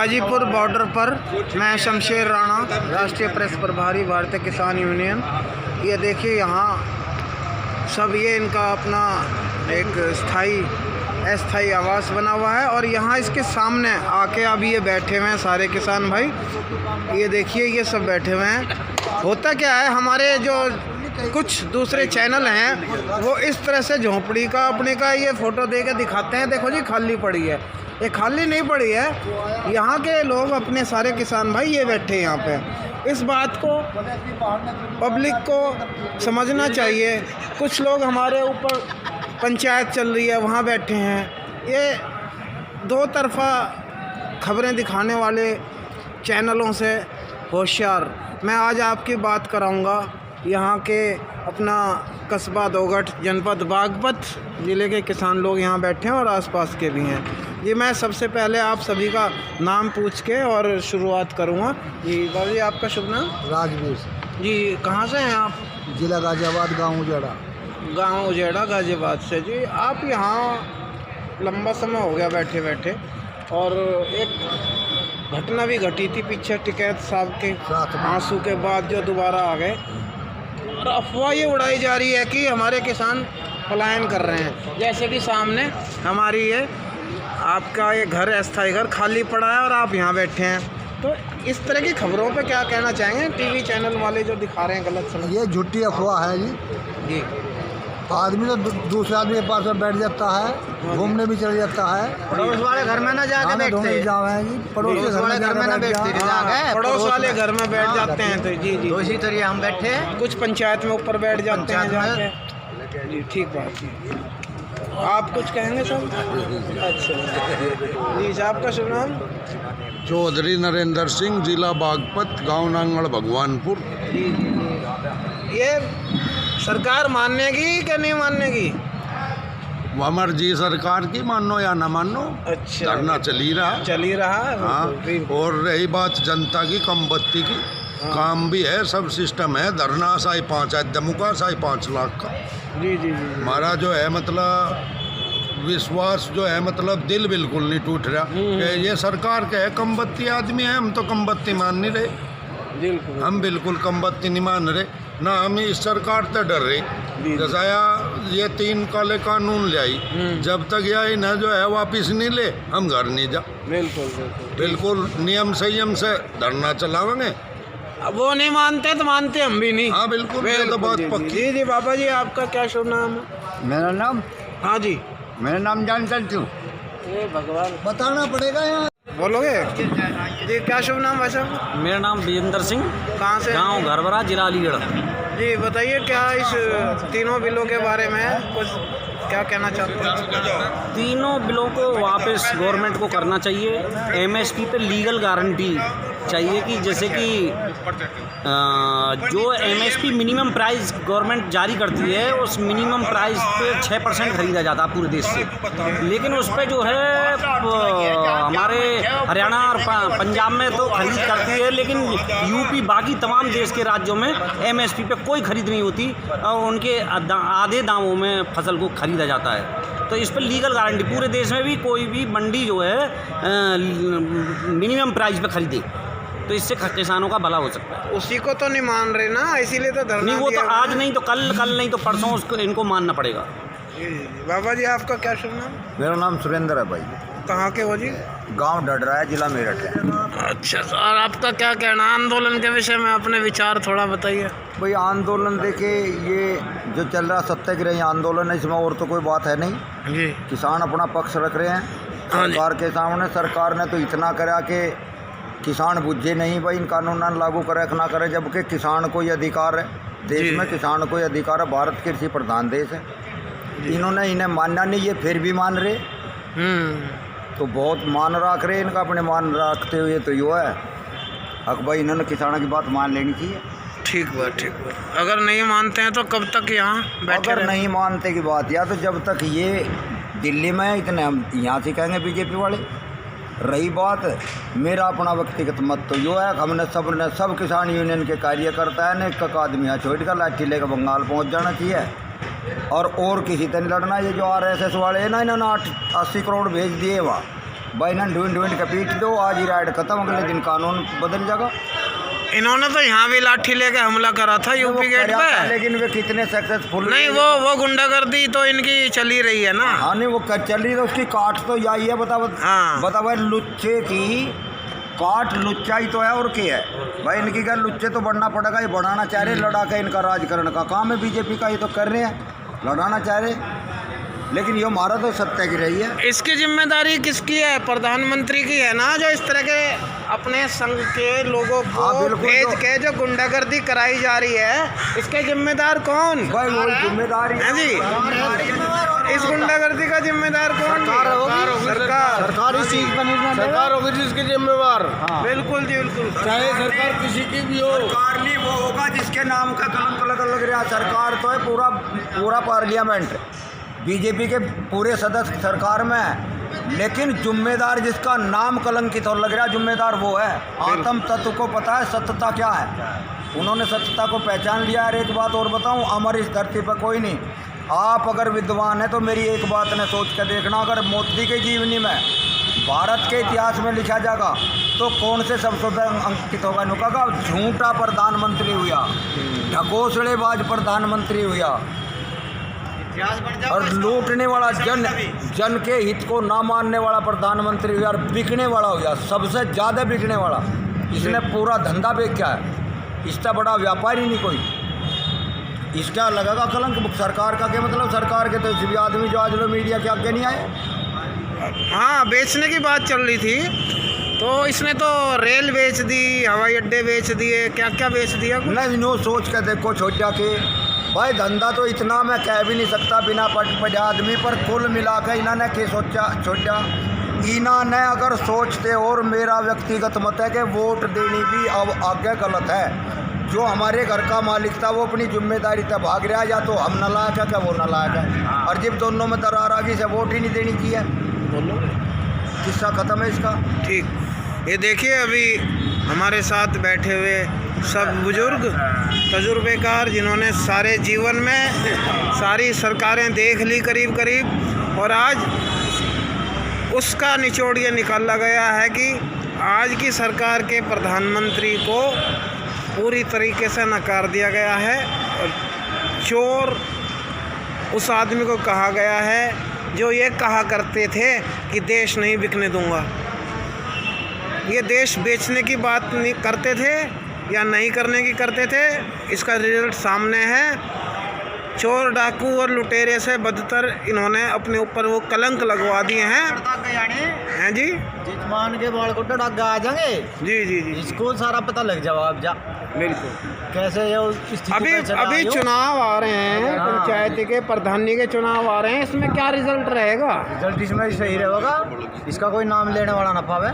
Ghazipur border पर मैं शमशेर राणा, राष्ट्रीय प्रेस प्रभारी भारतीय किसान यूनियन। ये देखिए यहाँ सब ये इनका अपना एक अस्थाई आवास बना हुआ है और यहाँ इसके सामने आके अभी ये बैठे हुए हैं सारे किसान भाई। ये देखिए ये सब बैठे हुए हैं। होता क्या है, हमारे जो कुछ दूसरे चैनल हैं वो इस तरह से झोंपड़ी का अपने का ये फ़ोटो दे के दिखाते हैं, देखो जी खाली पड़ी है। ये खाली नहीं पड़ी है, यहाँ के लोग अपने सारे किसान भाई ये बैठे हैं यहाँ पे। इस बात को पब्लिक को समझना चाहिए। कुछ लोग हमारे ऊपर पंचायत चल रही है वहाँ बैठे हैं। ये दो तरफ़ा खबरें दिखाने वाले चैनलों से होशियार। मैं आज आपकी बात कराऊंगा यहाँ के अपना कस्बा दोगट जनपद बागपत ज़िले के किसान लोग यहाँ बैठे हैं और आसपास के भी हैं जी। मैं सबसे पहले आप सभी का नाम पूछ के और शुरुआत करूँगा जी। बाबू जी आपका शुभ नाम? राजवीर जी। कहाँ से हैं आप? जिला गाजियाबाद, गांव उजेड़ा। गांव उजेड़ा गाजियाबाद से जी। आप यहाँ लंबा समय हो गया बैठे बैठे और एक घटना भी घटी थी पीछे टिकैत साहब के आंसू के बाद जो दोबारा आ गए और अफवाह ये उड़ाई जा रही है कि हमारे किसान पलायन कर रहे हैं। जैसे कि सामने हमारी ये आपका ये घर अस्थाई घर खाली पड़ा है और आप यहाँ बैठे हैं, तो इस तरह की खबरों पे क्या कहना चाहेंगे? टीवी चैनल वाले जो दिखा रहे हैं गलत समझ। ये झूठी अफवाह है जी। आदमी तो दूसरे आदमी के पास बैठ जाता है, घूमने भी चल जाता है। पड़ोस वाले घर में ना जाके बैठते जावे जी, पड़ोस वाले घर में ना बैठते, पड़ोस वाले घर में बैठ जाते हैं। तो जी जी इसी तरह हम बैठे हैं। कुछ पंचायत में ऊपर बैठ जाते हैं जाके जी। ठीक बात है। आप कुछ कहेंगे सर? अच्छा जी। साहब का शुभ नाम? चौधरी नरेंद्र सिंह, जिला बागपत, गांव नांगड़ भगवानपुर। जी जी। ये सरकार मानेगी कि नहीं मानेगी? हमार जी सरकार की मानो या ना मानो, अच्छा धरना चल ही रहा। हाँ। और रही बात जनता की कम बत्ती की, काम भी है, सब सिस्टम है। धरना साई 5 दमू का, साई 5 लाख का। जी जी जी। हमारा जो है मतलब विश्वास जो है मतलब दिल बिल्कुल नहीं टूट रहा कि ये सरकार के है। कम बत्ती आदमी है, हम तो कम बत्ती मान नहीं रहे। बिल्कुल हम बिल्कुल कम बत्ती नहीं मान रहे ना। हम इस सरकार से डर रहे। जैसा ये 3 काले कानून ले आई, जब तक यह ना जो है वापिस नहीं ले, हम घर नहीं जा। बिल्कुल नियम संयम से धरना चलावेंगे। वो नहीं मानते तो मानते हम भी नहीं। हाँ बिल्कुल, ये तो बात पक्की। जी जी। बाबा जी आपका क्या शुभ नाम है? मेरा नाम? हाँ जी। मेरा नाम जानता हूँ। ये भगवान बताना पड़ेगा यहाँ। बोलोगे जी? क्या शुभ नाम भाई साहब? मेरा नाम विजेंद्र सिंह, कहाँ से? गांव घरबरा, जिला अलीगढ़। जी बताइए, क्या इस तीनों बिलों के बारे में कुछ क्या कहना चाहते हैं? तीनों बिलों को वापस गवर्नमेंट को करना चाहिए। एमएसपी पे लीगल गारंटी चाहिए कि जैसे कि जो एमएसपी मिनिमम प्राइस गवर्नमेंट जारी करती है, उस मिनिमम प्राइस पे 6% खरीदा जाता है पूरे देश से, लेकिन उस पर जो है हमारे हरियाणा और पंजाब में तो खरीद करती है, लेकिन यूपी बाकी तमाम देश के राज्यों में एमएसपी पे कोई खरीद नहीं होती और उनके आधे दामों में फसल को खरीदा जाता है। तो इस पर लीगल गारंटी पूरे देश में भी कोई भी मंडी जो है मिनिमम प्राइस पे खरीदे, तो इससे किसानों का भला हो सकता है। उसी को तो नहीं मान रहे ना, इसीलिए तो धरना नहीं, वो दिया तो आज नहीं तो कल, कल नहीं तो परसों उसको इनको मानना पड़ेगा। बाबा जी आपका क्या शुभ नाम? मेरा नाम सुरेंद्र है भाई। कहाँ के हो जी? गांव डडरा है, जिला मेरठ है। अच्छा सर, आपका क्या कहना आंदोलन के विषय में? अपने विचार थोड़ा बताइए। भाई आंदोलन देखे, ये जो चल रहा सत्याग्रह आंदोलन है, इसमें और तो कोई बात है नहीं जी। किसान अपना पक्ष रख रहे हैं सरकार के सामने। सरकार ने तो इतना करा कि किसान बुझे नहीं भाई, इन कानून लागू करे ना करे, जबकि किसान को ये अधिकार है देश में, किसान को ये अधिकार है। भारत कृषि प्रधान देश है। इन्होंने इन्हें मानना नहीं, ये फिर भी मान रहे। तो बहुत मान रख रहे, इनका अपने मान रखते हुए तो यो है हक भाई, इन्होंने किसानों की बात मान लेनी चाहिए। ठीक बात, ठीक बात। अगर नहीं मानते हैं तो कब तक यहाँ बैठे? अगर नहीं मानते की बात, या तो जब तक ये दिल्ली में इतने हम यहाँ से कहेंगे बीजेपी वाले। रही बात मेरा अपना व्यक्तिगत मत तो यो है, हमने सब किसान यूनियन के कार्यकर्ता है ने एक आदमी यहाँ छोड़ कर लाठी लेकर बंगाल पहुँच जाना चाहिए और किसी तरह लड़ना। ये जो आरएसएस वाले हैं ना, इन्होंने 80 करोड़ भेज दिए वहाँ भाई ना ढूंढ ढूंढ के पीट दो, आज ही राइड खत्म, अगले दिन कानून बदल जाएगा। इन्होंने तो यहाँ भी लाठी लेके हमला करा था यूपी गेट पे, लेकिन वे कितने सक्सेसफुल नहीं वो गुंडागर्दी तो इनकी चली रही है ना। हाँ नहीं, वो चल रही है, उसकी काट तो यही है। हाँ। बता भाई, लुच्चे की काट लुच्चाई तो है और क्या है भाई। इनकी क्या, लुच्चे तो बढ़ना पड़ेगा, ये बढ़ाना चाह रहे, लड़ा के इनका राजकरण का काम है बीजेपी का, ये तो कर रहे हैं, लड़ाना चाह रहे, लेकिन ये हमारा तो सत्ता की रही है। इसकी जिम्मेदारी किसकी है? प्रधानमंत्री की है ना, जो इस तरह के अपने संघ के लोगों को भेज के जो गुंडागर्दी कराई जा रही है, इसके जिम्मेदार कौन? भाई वो जिम्मेदारी है जी, इस गुंडागर्दी का जिम्मेदार कौन? सरकार इस चीज पर निर्णय सरकार होगी जिसके जिम्मेवार। बिल्कुल जी बिल्कुल, चाहे सरकार किसी की भी हो, सरकार नहीं वो होगा जिसके नाम का कलंक लग रहा। सरकार तो है पूरा पार्लियामेंट, बीजेपी के पूरे सदस्य सरकार में है, लेकिन जिम्मेदार जिसका नाम कलंकित और लग रहा, जिम्मेदार वो है। आत्म तत्व को पता है सत्यता क्या है, उन्होंने सत्यता को पहचान लिया है। एक बात और बताऊं, अमर इस धरती पर कोई नहीं। आप अगर विद्वान है तो मेरी एक बात ने सोच कर देखना, अगर मोदी के जीवनी में भारत के इतिहास में लिखा जाएगा तो कौन से सबसे अंकित होगा? नुका झूठा प्रधानमंत्री हुआ, ढकोसलेबाज प्रधानमंत्री हुआ, और लूटने वाला, जन के हित को ना मानने वाला प्रधानमंत्री हुआ, और बिकने वाला हुआ, सबसे ज़्यादा बिकने वाला। इसने पूरा धंधा बेचा है, इसका बड़ा व्यापारी नहीं कोई। इसका लगेगा कलंक सरकार का, क्या मतलब सरकार के तो भी आदमी जो आज लोग मीडिया के आगे नहीं आए। हाँ, बेचने की बात चल रही थी, तो इसने तो रेल बेच दी, हवाई अड्डे बेच दिए, क्या क्या बेच दिया। नहीं नो सोच के देखो छोटा के भाई, धंधा तो इतना मैं कह भी नहीं सकता बिना पढ़े आदमी, पर कुल मिलाकर इन्होंने क्या सोचा छोटा, इन्होंने अगर सोचते, और मेरा व्यक्तिगत मत है कि वोट देनी भी अब आगे गलत है। जो हमारे घर का मालिक था वो अपनी जिम्मेदारी तक भाग रहा है, या तो हम नालायक है क्या वो नालायक है, और जब दोनों में दरार आ गई से वोट ही नहीं देनी चाहिए, बोलो किस्सा खत्म है इसका। ठीक, ये देखिए अभी हमारे साथ बैठे हुए सब बुजुर्ग तजुर्बेकार, जिन्होंने सारे जीवन में सारी सरकारें देख ली करीब करीब, और आज उसका निचोड़ ये निकाला गया है कि आज की सरकार के प्रधानमंत्री को पूरी तरीके से नकार दिया गया है, और चोर उस आदमी को कहा गया है जो ये कहा करते थे कि देश नहीं बिकने दूंगा। ये देश बेचने की बात नहीं करते थे या नहीं करने की करते थे, इसका रिजल्ट सामने है। चोर डाकू और लुटेरे से बदतर इन्होंने अपने ऊपर वो कलंक लगवा दिए हैं जी। जिसमान के बाल को डाक आ जाएंगे जी जी जी, इसको सारा पता लग जवाब जा बिल्कुल। कैसे ये अभी चुनाव आ रहे हैं, पंचायती के प्रधानी के चुनाव आ रहे हैं, इसमें क्या रिजल्ट रहेगा? रिजल्ट इसमें सही रहेगा, इसका कोई नाम लेने वाला ना पावे।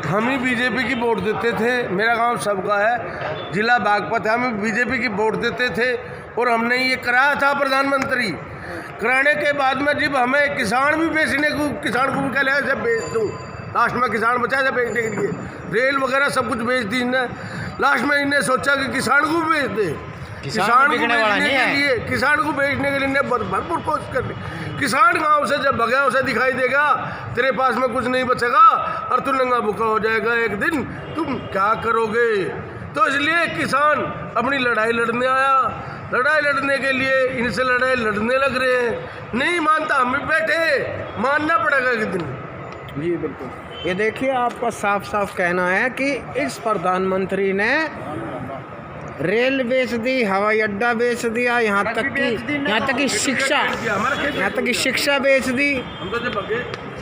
हम ही बीजेपी की वोट देते थे, मेरा गांव सबका है, जिला बागपत है, हम बीजेपी की वोट देते थे, और हमने ये कराया था प्रधानमंत्री। कराने के बाद में जब हमें किसान भी बेचने को, किसान को भी कह लिया जब बेच दूँ, लास्ट में किसान बचा था बेचने के लिए, रेल वगैरह सब कुछ बेच दी इन्हें। लास्ट में इन्हें सोचा कि किसान को भी बेच दे, किसान को बेचने के लिए, किसान को बेचने के लिए भरपूर कोशिश कर ली। किसान गांव से जब भगा उसे दिखाई देगा तेरे पास में कुछ नहीं बचेगा और तू नंगा भूखा हो जाएगा एक दिन, तुम क्या करोगे? तो इसलिए किसान अपनी लड़ाई लड़ने आया, लड़ाई लड़ने के लिए इनसे लड़ाई लड़ने लग रहे हैं। नहीं मानता, हम भी बैठे, मानना पड़ेगा एक दिन। जी बिल्कुल, ये देखिए आपका साफ साफ कहना है कि इस प्रधानमंत्री ने रेल बेच दी, हवाई अड्डा बेच दिया, यहाँ तक कि शिक्षा बेच दी,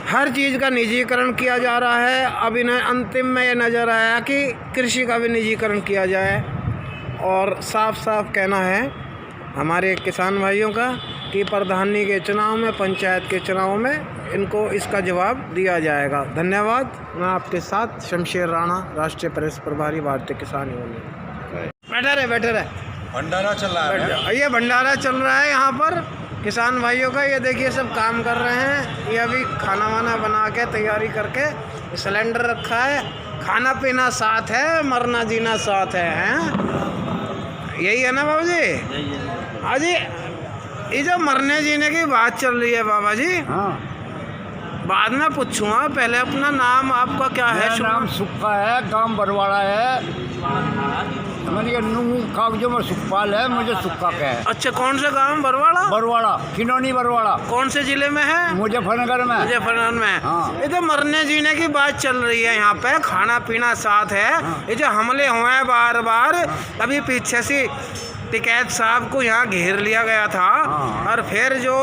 हर चीज़ का निजीकरण किया जा रहा है। अब इन्हें अंतिम में ये नज़र आया कि कृषि का भी निजीकरण किया जाए, और साफ साफ कहना है हमारे किसान भाइयों का कि प्रधानी के चुनाव में, पंचायत के चुनाव में इनको इसका जवाब दिया जाएगा। धन्यवाद। मैं आपके साथ शमशेर राणा, राष्ट्रीय प्रेस प्रभारी, भारतीय किसान यूनियन। बैठे रहे भंडारा चल रहा है, ये भंडारा चल रहा है यहाँ पर किसान भाइयों का। ये देखिए सब काम कर रहे हैं, ये अभी खाना वाना बना के तैयारी करके सिलेंडर रखा है, खाना पीना साथ है, मरना जीना साथ है, हैं? यही है ना बाबू जी? हाँ जी, ये जो मरने जीने की बात चल रही है बाबा जी, हाँ, बाद में पूछूंगा, पहले अपना नाम आपका क्या है? मेरा नाम सुक्का है, गांव बरवाड़ा है। समझिए, नूह कागजों में सुखपाल है, मुझे सुक्का का है। अच्छा, कौन सा गांव? बरवाड़ा? बरवाड़ा, किनौनी बरवाड़ा, कौन से जिले में है? मुजफ्फरनगर में। मुजफ्फरनगर में। हाँ। ये तो मरने जीने की बात चल रही है यहाँ पे, खाना पीना साथ है। ये जो हमले हुए हैं बार बार, अभी पीछे से टिकैत साहब को यहाँ घेर लिया गया था, और फिर जो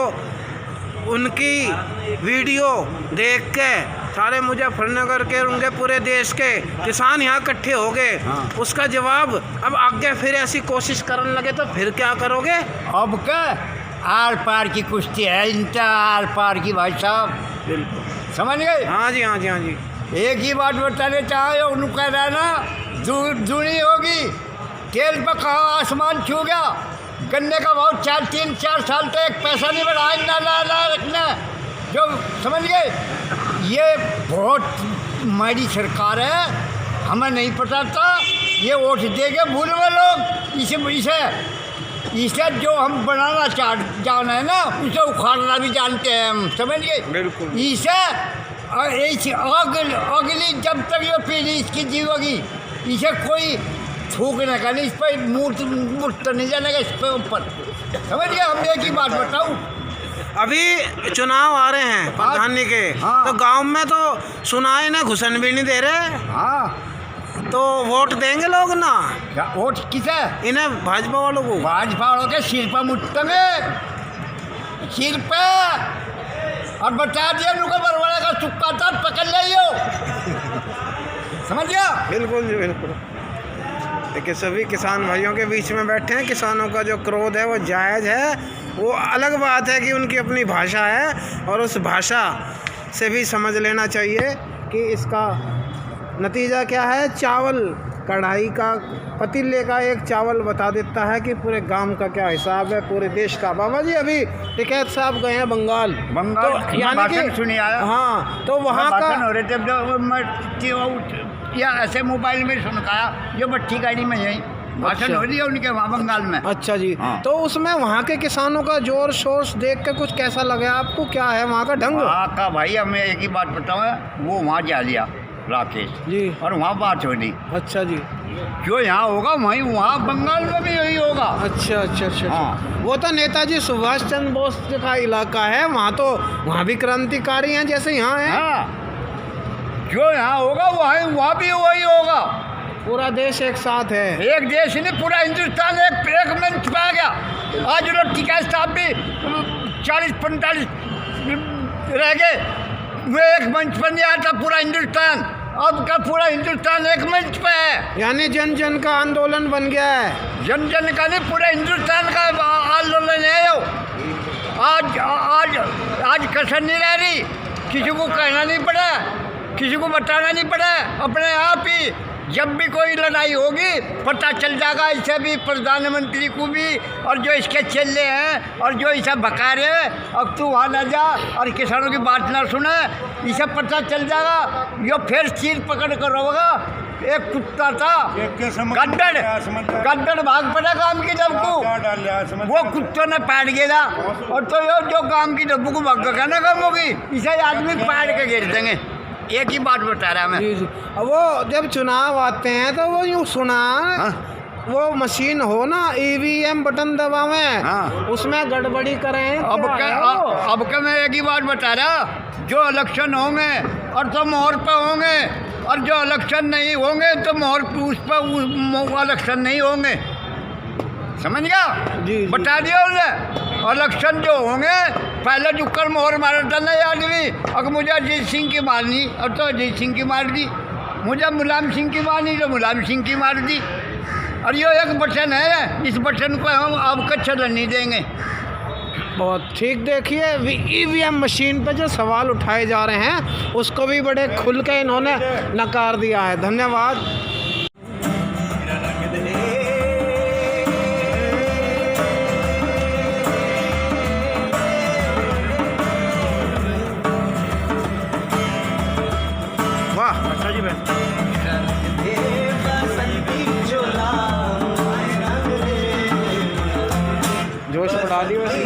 उनकी वीडियो देख के सारे मुजफ्फरनगर के, उनके पूरे देश के किसान यहाँ इकट्ठे हो गए, उसका जवाब अब आगे फिर ऐसी कोशिश करने लगे तो फिर क्या करोगे? अब क्या आर पार की कुश्ती है, इनका आर पार की, भाई साहब। बिल्कुल, समझ गए? हाँ जी, हाँ जी, हाँ जी। एक ही बात बताने चाहे, उनको कह रहा है ना, दूनी होगी, तेल पर कहा आसमान छू गया, गन्ने का भाव 4 साल तक एक पैसा नहीं बढ़ा, ना रखना, जो समझ गए। ये बहुत माड़ी सरकार है, हमें नहीं पता था, ये वोट देके भूल में लोग इसे जो हम बनाना जाना है ना, उसे उखाड़ना भी जानते हैं हम, समझ गए। बिल्कुल। इसे अगली जब तक ये पीढ़ी इसकी जीवेगी, इसे कोई थूकने का नहीं, इस पर मूर्त नहीं जानेगा इस पे ऊपर, समझ गए। हम एक ही बात बताऊँ, अभी चुनाव आ रहे हैं प्रधानी के, हाँ। तो गांव में तो सुनाई ना घुसन भी नहीं दे रहे, हाँ, तो वोट देंगे लोग ना? क्या वोट किसे? इन्हें भाजपा वालों को? भाजपा वालों के सिर पर मुट्टेंगे, सिर पे, और बता दिया उनको बरवाड़ा का सुक्का था, पकड़ लियो, समझ गया। बिल्कुल जी, बिल्कुल। देखिए, सभी किसान भाइयों के बीच में बैठे हैं। किसानों का जो क्रोध है वो जायज़ है, वो अलग बात है कि उनकी अपनी भाषा है, और उस भाषा से भी समझ लेना चाहिए कि इसका नतीजा क्या है। चावल कढ़ाई का, पतीले का एक चावल बता देता है कि पूरे गांव का क्या हिसाब है, पूरे देश का। बाबा जी, अभी टिकैत साहब गए हैं बंगाल, तो यानी कि सुनी आया, हाँ, तो वहाँ का हो रहे थे, या ऐसे मोबाइल में सुनकाया, जो भट्टी गाड़ी में यही भाषण हो रही है उनके वहाँ बंगाल में। अच्छा जी, हाँ। तो उसमें वहाँ के किसानों का जोर शोर देख के कुछ कैसा लगा आपको? क्या है वहाँ का ढंग? वहाँ का भाई, हमें एक ही बात बताऊँ, वो वहाँ जा लिया राकेश जी, और वहाँ बात होनी, अच्छा जी, जो यहाँ होगा वहीं वहाँ बंगाल में भी यही होगा। अच्छा अच्छा अच्छा, हाँ। वो तो नेताजी सुभाष चंद्र बोस का इलाका है, वहाँ भी क्रांतिकारी हैं जैसे यहाँ है। हाँ, जो यहाँ होगा वहाँ भी वही होगा। पूरा देश एक साथ है, एक देश नहीं, पूरा हिंदुस्तान एक मंच पे आ गया। आज लोग टिकैत साहब भी 40-45 रह गए, वो एक मंच पर नहीं आता पूरा हिंदुस्तान। अब का पूरा हिंदुस्तान एक मंच पे है, यानी जन जन का आंदोलन बन गया है। जन जन का नहीं, पूरे हिंदुस्तान का आंदोलन है। आज आज आज कसर नहीं रह रही, किसी को कहना नहीं पड़ा, किसी को बताना नहीं पड़ा, अपने आप ही जब भी कोई लड़ाई होगी पता चल जाएगा। इसे भी प्रधानमंत्री को भी, और जो इसके चेले हैं और जो इसे भका रहे हैं, अब तू वहाँ ना जा और किसानों की बात ना सुने, इसे पता चल जाएगा। यो फिर सिर पकड़ कर होगा। एक कुत्ता था गद्दड़ भाग पड़ा काम की डब्बू, वो कुत्तों ने पाड़ गया, और तो यो जो काम की डब्बू को भाग कर ना कम होगी, इसे आदमी पाड़ के घेर देंगे। एक ही बात बता रहा मैं। जी जी, वो जब चुनाव आते हैं तो वो यूँ सुना, वो मशीन हो ना, EVM बटन दबावें, उसमें गड़बड़ी करें। अब क्या मैं एक ही बात बता रहा, जो इलेक्शन होंगे और तो मोहर पे होंगे, और जो इलेक्शन नहीं होंगे तो मोहर उस पर इलेक्शन नहीं होंगे, समझ गया। जी, बता दिया उन्हें। इलेक्शन जो होंगे पहले जुक्कर मोहर मारा था ना आदमी, अगर मुझे अजीत सिंह की मारनी और तो अजीत सिंह की मार दी, मुझे मुलायम सिंह की मारनी तो मुलायम सिंह की मार दी। और ये एक बटन है, इस बटन को हम आपका चलन नहीं देंगे। बहुत ठीक। देखिए, EVM मशीन पे जो सवाल उठाए जा रहे हैं उसको भी बड़े खुल के इन्होंने नकार दिया है। धन्यवाद। जोश बढ़ा दी वैसे।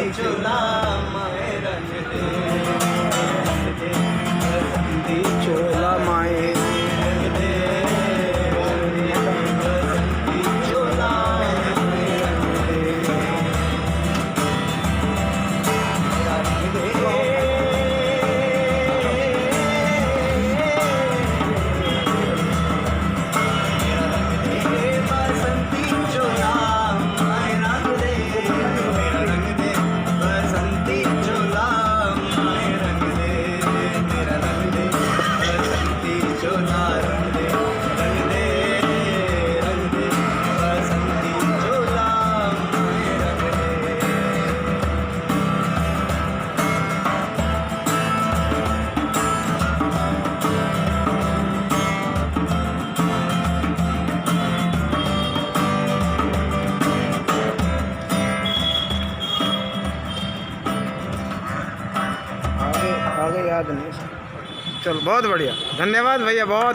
आगे याद नहीं। चलो बहुत बढ़िया, धन्यवाद भैया बहुत।